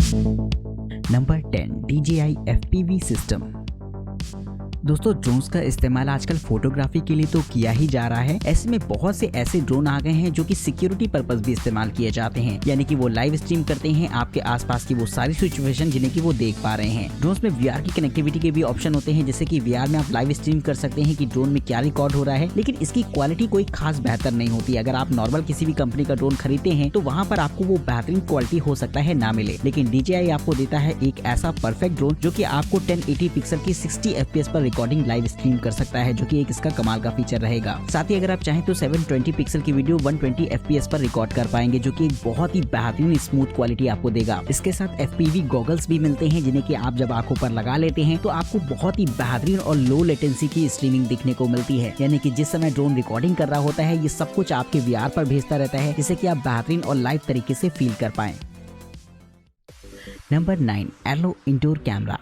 Number 10 DJI FPV system. दोस्तों drones का इस्तेमाल आजकल फोटोग्राफी के लिए तो किया ही जा रहा है। ऐसे में बहुत से ऐसे ड्रोन आ गए हैं जो कि सिक्योरिटी पर्पस भी इस्तेमाल किए जाते हैं, यानी कि वो लाइव स्ट्रीम करते हैं आपके आसपास की वो सारी सिचुएशन जिन्हें कि वो देख पा रहे हैं। ड्रोन्स में VR की कनेक्टिविटी के भी ऑप्शन होते हैं, जैसे कि VR में आप लाइव स्ट्रीम कर सकते हैं कि ड्रोन में क्या रिकॉर्ड हो रहा है, लेकिन इसकी क्वालिटी कोई खास बेहतर नहीं होती। अगर आप नॉर्मल किसी भी कंपनी का ड्रोन खरीदते हैं तो वहाँ पर आपको वो बेहतरीन क्वालिटी हो सकता है ना मिले, लेकिन DJI आपको देता है एक ऐसा परफेक्ट ड्रोन जो कि आपको 1080 पिक्सल की 60 FPS पर रिकॉर्डिंग लाइव स्ट्रीम कर सकता है, जो कि एक इसका कमाल का फीचर रहेगा। साथ ही अगर आप चाहें तो 720 पिक्सल की वीडियो 120 FPS पर रिकॉर्ड कर पाएंगे, जो कि एक बहुत ही बेहतरीन स्मूथ क्वालिटी आपको देगा। इसके साथ FPV गॉगल्स भी मिलते हैं, जिन्हें कि आप जब आंखों पर लगा लेते हैं तो आपको बहुत ही बेहतरीन और लो लेटेंसी की स्ट्रीमिंग दिखने को मिलती है, यानी कि जिस समय ड्रोन रिकॉर्डिंग कर रहा होता है ये सब कुछ आपके VR पर भेजता रहता है, जिससे कि आप बेहतरीन और लाइव तरीके से फील कर पाएं। Number 9 Arlo indoor camera.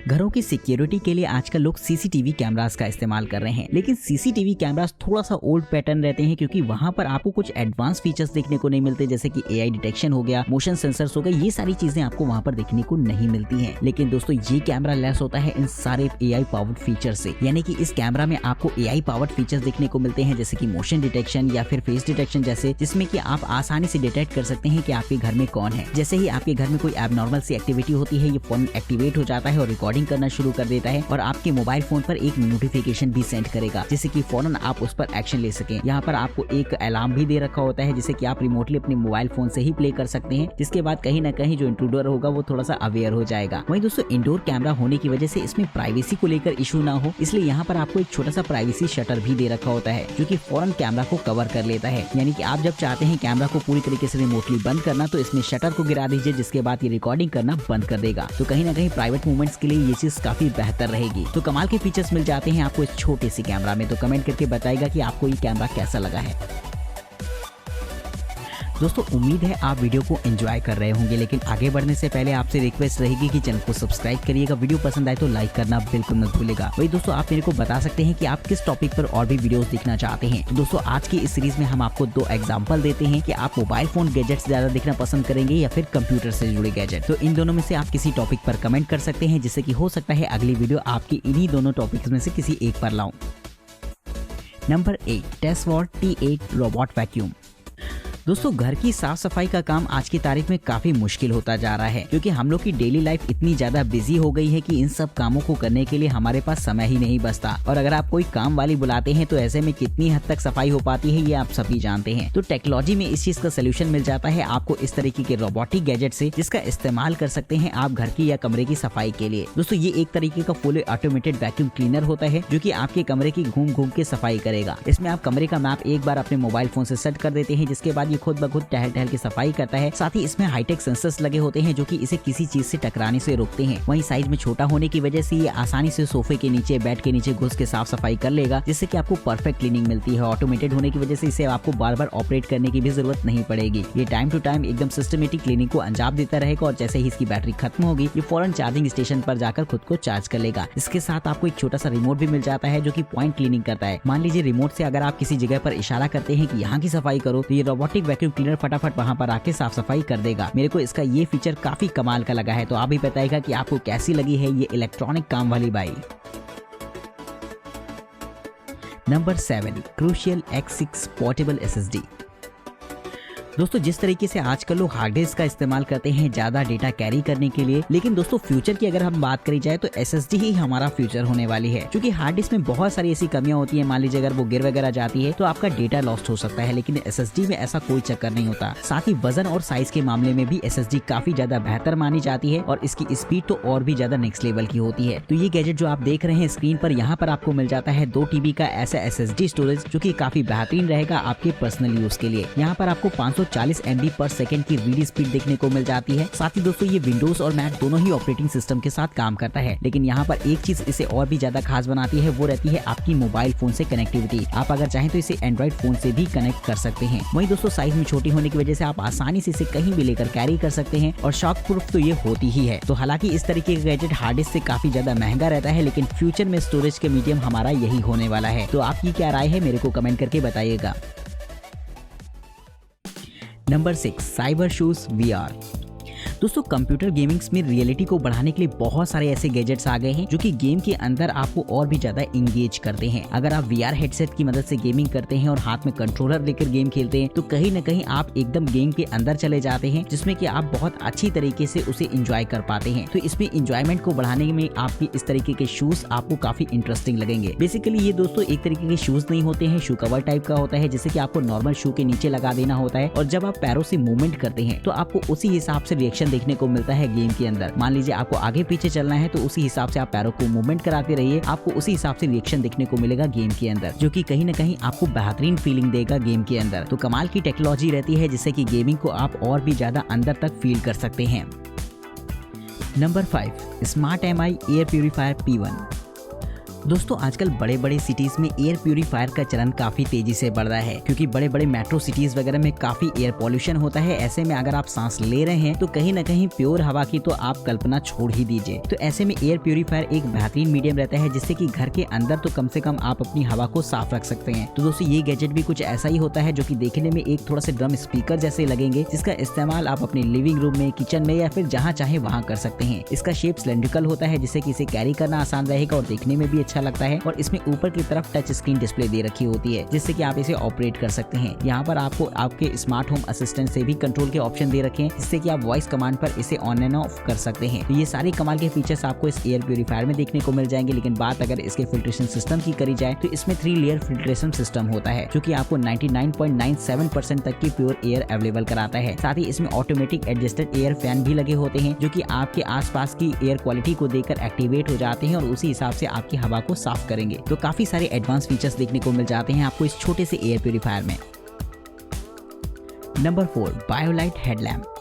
घरों की सिक्योरिटी के लिए आजकल लोग CCTV कैमरास का इस्तेमाल कर रहे हैं, लेकिन CCTV कैमरास थोड़ा सा ओल्ड पैटर्न रहते हैं, क्योंकि वहां पर आपको कुछ एडवांस फीचर्स देखने को नहीं मिलते, जैसे कि AI डिटेक्शन हो गया, मोशन सेंसर्स हो गए, ये सारी चीजें आपको वहां पर देखने को नहीं मिलती हैं। लेकिन दोस्तों ये कैमरा लेस होता है इन सारे AI पावर्ड फीचर से, यानी कि इस कैमरा में आपको AI पावर्ड फीचर्स देखने को मिलते हैं, जैसे कि मोशन डिटेक्शन या फिर फेस डिटेक्शन जैसे, जिसमें कि आप आसानी से डिटेक्ट कर सकते हैं कि आपके घर में कौन है। जैसे ही आपके घर में कोई एबनॉर्मल सी एक्टिविटी होती है, ये फोन एक्टिवेट हो जाता है और रिकॉर्डिंग करना शुरू कर देता है, और आपके मोबाइल फोन पर एक नोटिफिकेशन भी सेंड करेगा, जिससे कि फौरन आप उस पर एक्शन ले सकें। यहाँ पर आपको एक अलार्म भी दे रखा होता है, जिसे कि आप रिमोटली अपने मोबाइल फोन से ही प्ले कर सकते हैं, जिसके बाद कहीं ना कहीं जो इंट्रूडर होगा वो थोड़ा सा अवेयर हो जाएगा। वहीं दोस्तों इंडोर कैमरा होने की वजह से इसमें प्राइवेसी को लेकर इशू ना हो, इसलिए यहाँ पर आपको एक छोटा सा प्राइवेसी शटर भी दे रखा होता है, जो कि फौरन कैमरा को कवर कर लेता है। यानी कि आप जब चाहते हैं कैमरा को पूरी तरीके से रिमोटली बंद करना, तो इसमें शटर को गिरा दीजिए, जिसके बाद ये रिकॉर्डिंग करना बंद कर देगा। तो कहीं ना कहीं प्राइवेट मूवमेंट्स के लिए ये चीज काफी बेहतर रहेगी। तो कमाल के फीचर्स मिल जाते हैं आपको इस छोटे सी कैमरा में। तो कमेंट करके बताइएगा कि आपको ये कैमरा कैसा लगा है। दोस्तों उम्मीद है आप वीडियो को एंजॉय कर रहे होंगे, लेकिन आगे बढ़ने से पहले आपसे रिक्वेस्ट रहेगी कि चैनल को सब्सक्राइब करिएगा। वीडियो पसंद आए तो लाइक करना बिल्कुल मत भूलिएगा। वही दोस्तों आप मेरे को बता सकते हैं कि आप किस टॉपिक पर और भी वीडियोस देखना चाहते हैं। तो दोस्तों आज की इस सीरीज में हम आपको 2 एग्जांपल देते हैं कि आप मोबाइल फोन गैजेट्स ज्यादा देखना पसंद करेंगे या फिर कंप्यूटर से जुड़े गैजेट। तो इन दोनों में से आप किसी टॉपिक पर कमेंट कर सकते हैं, जिससे कि हो सकता है अगली वीडियो आपकी इन्हीं दोनों टॉपिक्स में से किसी एक पर लाऊं। Number 8 टेस्वॉट T8 robot vacuum. दोस्तों घर की साफ सफाई का काम आज की तारीख में काफी मुश्किल होता जा रहा है, क्योंकि हम लोग की डेली लाइफ इतनी ज्यादा बिजी हो गई है कि इन सब कामों को करने के लिए हमारे पास समय ही नहीं बचता। और अगर आप कोई काम वाली बुलाते हैं तो ऐसे में कितनी हद तक सफाई हो पाती है ये आप सभी जानते हैं। तो टेक्नोलॉजी में इस चीज का सोल्यूशन मिल जाता है आपको इस तरीके के रोबोटिक गैजेट से, जिसका इस्तेमाल कर सकते हैं आप घर की या कमरे की सफाई के लिए। दोस्तों ये एक तरीके का फुली ऑटोमेटेड वैक्यूम क्लीनर होता है, जो कि आपके कमरे की घूम घूम के सफाई करेगा। इसमें आप कमरे का मैप एक बार अपने मोबाइल फोन से सेट कर देते हैं, जिसके बाद ये खुद ब खुद टहल की सफाई करता है। साथ ही इसमें हाईटेक सेंसर्स लगे होते हैं, जो कि इसे किसी चीज से टकराने से रोकते हैं। वहीं साइज में छोटा होने की वजह से ये आसानी से सोफे के नीचे, बेड के नीचे घुस के साफ सफाई कर लेगा, जिससे कि आपको परफेक्ट क्लीनिंग मिलती है। ऑटोमेटेड होने की वजह से इसे आपको बार बार ऑपरेट करने की भी जरूरत नहीं पड़ेगी। ये टाइम टू टाइम एकदम सिस्टमेटिक क्लीनिंग को अंजाम देता रहेगा, और जैसे ही इसकी बैटरी खत्म होगी ये फौरन चार्जिंग स्टेशन पर जाकर खुद को चार्ज कर लेगा। इसके साथ आपको एक छोटा सा रिमोट भी मिल जाता है, जो कि पॉइंट क्लीनिंग करता है। मान लीजिए रिमोट से अगर आप किसी जगह पर इशारा करते हैं कि यहाँ की सफाई करो, तो ये रोबोटिक वैक्यूम क्लीनर फटाफट वहाँ पर आके साफ सफाई कर देगा। मेरे को इसका ये फीचर काफी कमाल का लगा है, तो आप भी बताइएगा कि आपको कैसी लगी है ये इलेक्ट्रॉनिक काम वाली bike. Number 7 crucial X6 portable SSD। दोस्तों जिस तरीके से आजकल लोग हार्ड डिस्क का इस्तेमाल करते हैं ज्यादा डेटा कैरी करने के लिए, लेकिन दोस्तों फ्यूचर की अगर हम बात करी जाए तो SSD ही हमारा फ्यूचर होने वाली है, क्योंकि हार्ड डिस्क में बहुत सारी ऐसी कमियां होती है। मान लीजिए अगर वो गिर वगैरह जाती है तो आपका डेटा लॉस्ट हो सकता है, लेकिन SSD में ऐसा कोई चक्कर नहीं होता। साथ ही वजन और साइज के मामले में भी SSD काफी ज्यादा बेहतर मानी जाती है, और इसकी स्पीड तो और भी ज्यादा नेक्स्ट लेवल की होती है। तो ये गैजेट जो आप देख रहे हैं स्क्रीन पर, यहाँ पर आपको मिल जाता है 2 TB का ऐसा SSD स्टोरेज, जो कि काफी बेहतरीन रहेगा आपके पर्सनल यूज के लिए। यहाँ पर आपको 540 MB पर सेकंड की रीड स्पीड देखने को मिल जाती है। साथ ही दोस्तों ये विंडोज और मैक दोनों ही ऑपरेटिंग सिस्टम के साथ काम करता है, लेकिन यहाँ पर एक चीज इसे और भी ज्यादा खास बनाती है, वो रहती है आपकी मोबाइल फोन से कनेक्टिविटी। आप अगर चाहें तो इसे एंड्रॉइड फोन से भी कनेक्ट कर सकते हैं। वहीं दोस्तों साइज में छोटी होने की वजह से आप आसानी से इसे कहीं भी लेकर कैरी कर सकते हैं, और शॉक प्रूफ तो ये होती ही है। तो हालांकि इस तरीके का गैजेट हार्ड डिस्क से काफी ज्यादा महंगा रहता है, लेकिन फ्यूचर में स्टोरेज के मीडियम हमारा यही होने वाला है। तो आपकी क्या राय है मेरे को कमेंट करके बताइएगा। Number 6 cyber shoes VR। दोस्तों कंप्यूटर गेमिंग्स में रियलिटी को बढ़ाने के लिए बहुत सारे ऐसे गैजेट्स आ गए हैं जो कि गेम के अंदर आपको और भी ज्यादा इंगेज करते हैं। अगर आप VR हेडसेट की मदद से गेमिंग करते हैं और हाथ में कंट्रोलर लेकर गेम खेलते हैं तो कहीं न कहीं आप एकदम गेम के अंदर चले जाते हैं, जिसमें कि आप बहुत अच्छी तरीके से उसे एंजॉय कर पाते हैं। तो इसमें एंजॉयमेंट को बढ़ाने में आपके इस तरीके के शूज आपको काफी इंटरेस्टिंग लगेंगे। बेसिकली ये दोस्तों एक तरीके के शूज नहीं होते हैं, शू कवर टाइप का होता है, जिसे कि आपको नॉर्मल शू के नीचे लगा देना होता है और जब आप पैरों से मूवमेंट करते हैं तो आपको उसी हिसाब से रिएक्शन देखने को मिलता है गेम के अंदर। मान लीजिए आपको आगे पीछे चलना है तो उसी हिसाब से आप पैरों को मूवमेंट कराते रहिए, आपको उसी हिसाब से रिएक्शन देखने को मिलेगा गेम के अंदर, जो कि कहीं न कहीं आपको बेहतरीन फीलिंग देगा गेम के अंदर। तो कमाल की टेक्नोलॉजी रहती है जिससे कि गेमिंग को आप और भी ज्यादा अंदर तक फील कर सकते हैं। Number 5, smart MI air purifier P1। दोस्तों आजकल बड़े बड़े सिटीज में एयर प्यूरीफायर का चलन काफी तेजी से बढ़ रहा है, क्योंकि बड़े बड़े मेट्रो सिटीज वगैरह में काफी एयर पॉल्यूशन होता है। ऐसे में अगर आप सांस ले रहे हैं तो कहीं न कहीं प्योर हवा की तो आप कल्पना छोड़ ही दीजिए। तो ऐसे में एयर प्यूरीफायर एक बेहतरीन मीडियम रहता है जिससे कि घर के अंदर तो कम से कम आप अपनी हवा को साफ रख सकते हैं। तो दोस्तों ये गैजेट भी कुछ ऐसा ही होता है जो कि देखने में एक थोड़ा सा ड्रम स्पीकर जैसे लगेंगे, जिसका इस्तेमाल आप अपने लिविंग रूम में, किचन में या फिर जहाँ चाहे वहाँ कर सकते हैं। इसका शेप सिलेंड्रिकल होता है जिससे कि इसे कैरी करना आसान रहेगा और देखने में भी अच्छा लगता है। और इसमें ऊपर की तरफ टच स्क्रीन डिस्प्ले दे रखी होती है जिससे कि आप इसे ऑपरेट कर सकते हैं। यहाँ पर आपको आपके स्मार्ट होम असिस्टेंट से भी कंट्रोल के ऑप्शन दे रखे हैं जिससे कि आप वॉइस कमांड पर इसे ऑन एंड ऑफ कर सकते हैं। तो ये सारी कमाल के फीचर्स आपको इस एयर प्यूरीफायर में देखने को मिल जाएंगे। लेकिन बात अगर इसके फिल्ट्रेशन सिस्टम की करी जाए तो इसमें 3 लेयर फिल्ट्रेशन सिस्टम होता है जो कि आपको 99.97% तक की प्योर एयर अवेलेबल कराता है। साथ ही इसमें ऑटोमेटिक एडजस्टेड एयर फैन भी लगे होते हैं जो कि आपके आसपास की एयर क्वालिटी को देखकर एक्टिवेट हो जाते हैं और उसी हिसाब से आपकी हवा को साफ करेंगे। तो काफी सारे एडवांस फीचर्स देखने को मिल जाते हैं आपको इस छोटे से एयर प्यूरीफायर में। Number 4, BioLite headlamp.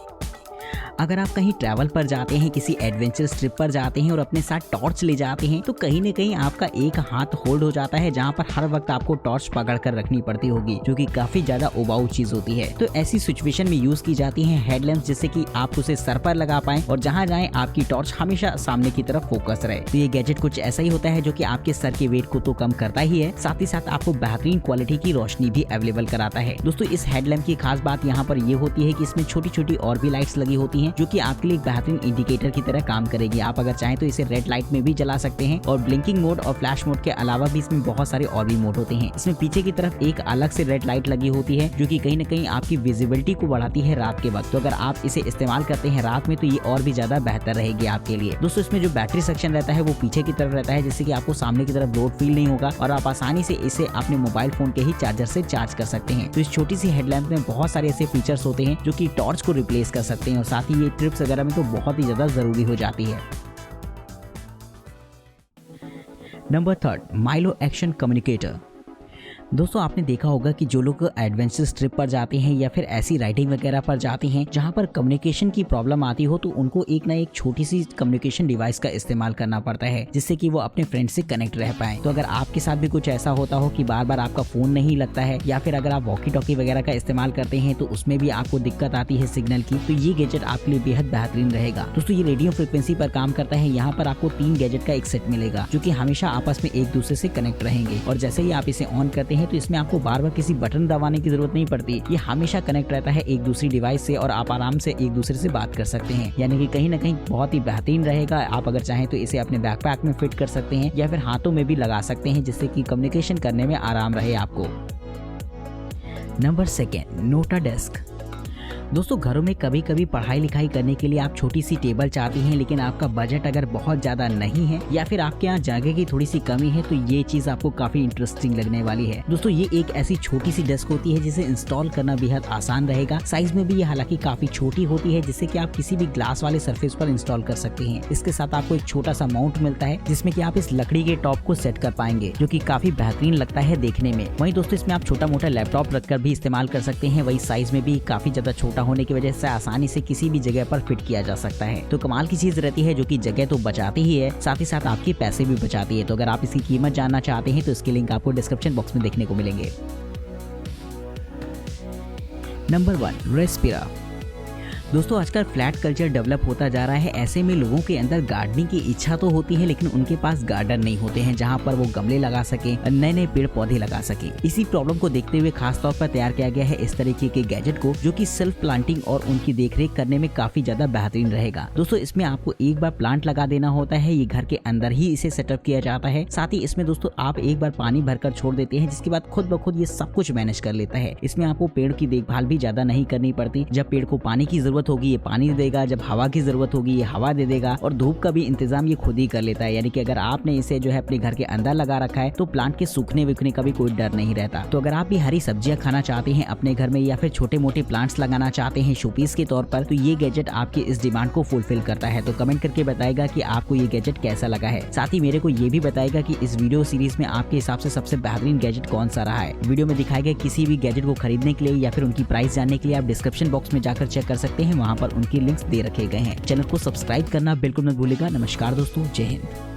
अगर आप कहीं ट्रैवल पर जाते हैं, किसी एडवेंचरस ट्रिप पर जाते हैं और अपने साथ टॉर्च ले जाते हैं तो कहीं न कहीं आपका एक हाथ होल्ड हो जाता है जहां पर हर वक्त आपको टॉर्च पकड़ कर रखनी पड़ती होगी, जो कि काफी ज्यादा उबाऊ चीज होती है। तो ऐसी सिचुएशन में यूज की जाती है हेडलैम्प, जिससे कि आप उसे सर पर लगा पाएं और जहां जाएं आपकी टॉर्च हमेशा सामने की तरफ फोकस रहे। तो ये गैजेट कुछ ऐसा ही होता है जो कि आपके सर के वेट को तो कम करता ही है, साथ ही साथ आपको बेहतरीन क्वालिटी की रोशनी भी अवेलेबल कराता है। दोस्तों इस हेडलैम्प की खास बात यहाँ पर ये होती है कि इसमें छोटी छोटी और भी लाइट्स लगी होती है जो कि आपके लिए बेहतरीन इंडिकेटर की तरह काम करेगी। आप अगर चाहें तो इसे रेड लाइट में भी जला सकते हैं और ब्लिंकिंग मोड और फ्लैश मोड के अलावा भी इसमें बहुत सारे और भी मोड होते हैं। इसमें पीछे की तरफ एक अलग से रेड लाइट लगी होती है जो कि कहीं न कहीं आपकी विजिबिलिटी को बढ़ाती है रात के वक्त। तो अगर आप इसे इस्तेमाल करते हैं रात में तो ये और भी ज्यादा बेहतर रहेगी आपके लिए। दोस्तों इसमें जो बैटरी सेक्शन रहता है वो पीछे की तरफ रहता है जिससे कि आपको सामने की तरफ लोड फील नहीं होगा और आप आसानी से इसे अपने मोबाइल फोन के ही चार्जर से चार्ज कर सकते हैं। तो इस छोटी सी हेडलैम्प में बहुत सारे ऐसे फीचर्स होते हैं जो कि टॉर्च को रिप्लेस कर सकते हैं और साथ ही ये ट्रिप्स वगैरह में तो बहुत ही ज्यादा जरूरी हो जाती है। Number 3, Milo action communicator. दोस्तों आपने देखा होगा कि जो लोग एडवेंचर ट्रिप पर जाते हैं या फिर ऐसी राइडिंग वगैरह पर जाते हैं जहां पर कम्युनिकेशन की प्रॉब्लम आती हो तो उनको एक ना एक छोटी सी कम्युनिकेशन डिवाइस का इस्तेमाल करना पड़ता है जिससे कि वो अपने फ्रेंड से कनेक्ट रह पाए। तो अगर आपके साथ भी कुछ ऐसा होता हो कि बार बार आपका फोन नहीं लगता है या फिर अगर आप वॉकी टॉकी वगैरह का इस्तेमाल करते हैं तो उसमें भी आपको दिक्कत आती है सिग्नल की, तो ये गैजेट आपके लिए बेहद बेहतरीन रहेगा। दोस्तों ये रेडियो फ्रिक्वेंसी पर काम करता है। यहाँ पर आपको 3 गैजेट का एक सेट मिलेगा जो कि हमेशा आपस में एक दूसरे से कनेक्ट रहेंगे और जैसे ही आप इसे ऑन करते हैं तो इसमें आपको बार बार किसी बटन दबाने की जरूरत नहीं पड़ती। ये हमेशा कनेक्ट रहता है एक दूसरी डिवाइस से और आप आराम से एक दूसरे से बात कर सकते हैं। यानी कि कहीं ना कहीं बहुत ही बेहतरीन रहेगा। आप अगर चाहें तो इसे अपने बैकपैक में फिट कर सकते हैं या फिर हाथों में भी लगा सकते हैं जिससे कि कम्युनिकेशन करने में आराम रहे आपको। Number 2, NOTA desk. दोस्तों घरों में कभी कभी पढ़ाई लिखाई करने के लिए आप छोटी सी टेबल चाहती हैं लेकिन आपका बजट अगर बहुत ज्यादा नहीं है या फिर आपके यहाँ जगह की थोड़ी सी कमी है तो ये चीज आपको काफी इंटरेस्टिंग लगने वाली है। दोस्तों ये एक ऐसी छोटी सी डेस्क होती है जिसे इंस्टॉल करना बेहद आसान रहेगा। साइज में भी ये हालांकि काफी छोटी होती है जिससे कि आप किसी भी ग्लास वाले सरफेस पर इंस्टॉल कर सकते हैं। इसके साथ आपको एक छोटा सा माउंट मिलता है जिसमें कि आप इस लकड़ी के टॉप को सेट कर पाएंगे जो कि काफी बेहतरीन लगता है देखने में। वहीं दोस्तों इसमें आप छोटा मोटा लैपटॉप रखकर भी इस्तेमाल कर सकते हैं। वही साइज में भी काफी ज्यादा छोटा होने की वजह से आसानी से किसी भी जगह पर फिट किया जा सकता है। तो कमाल की चीज रहती है जो कि जगह तो बचाती ही है साथ ही साथ आपके पैसे भी बचाती है। तो अगर आप इसकी कीमत जानना चाहते हैं तो इसके लिंक आपको डिस्क्रिप्शन बॉक्स में देखने को मिलेंगे। नंबर 1, रेस्पिरा। दोस्तों आजकल फ्लैट कल्चर डेवलप होता जा रहा है, ऐसे में लोगों के अंदर गार्डनिंग की इच्छा तो होती है लेकिन उनके पास गार्डन नहीं होते हैं जहां पर वो गमले लगा सके, नए नए पेड़ पौधे लगा सके। इसी प्रॉब्लम को देखते हुए खास तौर पर तैयार किया गया है इस तरीके के गैजेट को जो कि सेल्फ प्लांटिंग और उनकी देखरेख करने में काफी ज्यादा बेहतरीन रहेगा। दोस्तों इसमें आपको एक बार प्लांट लगा देना होता है, ये घर के अंदर ही इसे सेटअप किया जाता है। साथ ही इसमें दोस्तों आप एक बार पानी भरकर छोड़ देते हैं जिसके बाद खुद ब खुद ये सब कुछ मैनेज कर लेता है। इसमें आपको पेड़ की देखभाल भी ज्यादा नहीं करनी पड़ती। जब पेड़ को पानी की जरूरत होगी ये पानी देगा, जब हवा की जरूरत होगी ये हवा दे देगा और धूप का भी इंतजाम ये खुद ही कर लेता है। यानी कि अगर आपने इसे जो है अपने घर के अंदर लगा रखा है तो प्लांट के सूखने विखने का भी कोई डर नहीं रहता। तो अगर आप भी हरी सब्जियां खाना चाहते हैं अपने घर में या फिर छोटे मोटे प्लांट्स लगाना चाहते हैं शोपीस के तौर पर, तो ये गैजेट आपकी इस डिमांड को फुलफिल करता है। तो कमेंट करके बताएगा कि आपको ये गैजेट कैसा लगा है। साथ ही मेरे को ये भी बताएगा कि इस वीडियो सीरीज में आपके हिसाब से सबसे बेहतरीन गैजेट कौन सा रहा है। वीडियो में दिखाए गए किसी भी गैजेट को खरीदने के लिए या फिर उनकी प्राइस जानने के लिए आप डिस्क्रिप्शन बॉक्स में जाकर चेक कर सकते हैं, वहां पर उनकी लिंक्स दे रखे गए हैं। चैनल को सब्सक्राइब करना बिल्कुल मत भूलिएगा। नमस्कार दोस्तों, जय हिंद।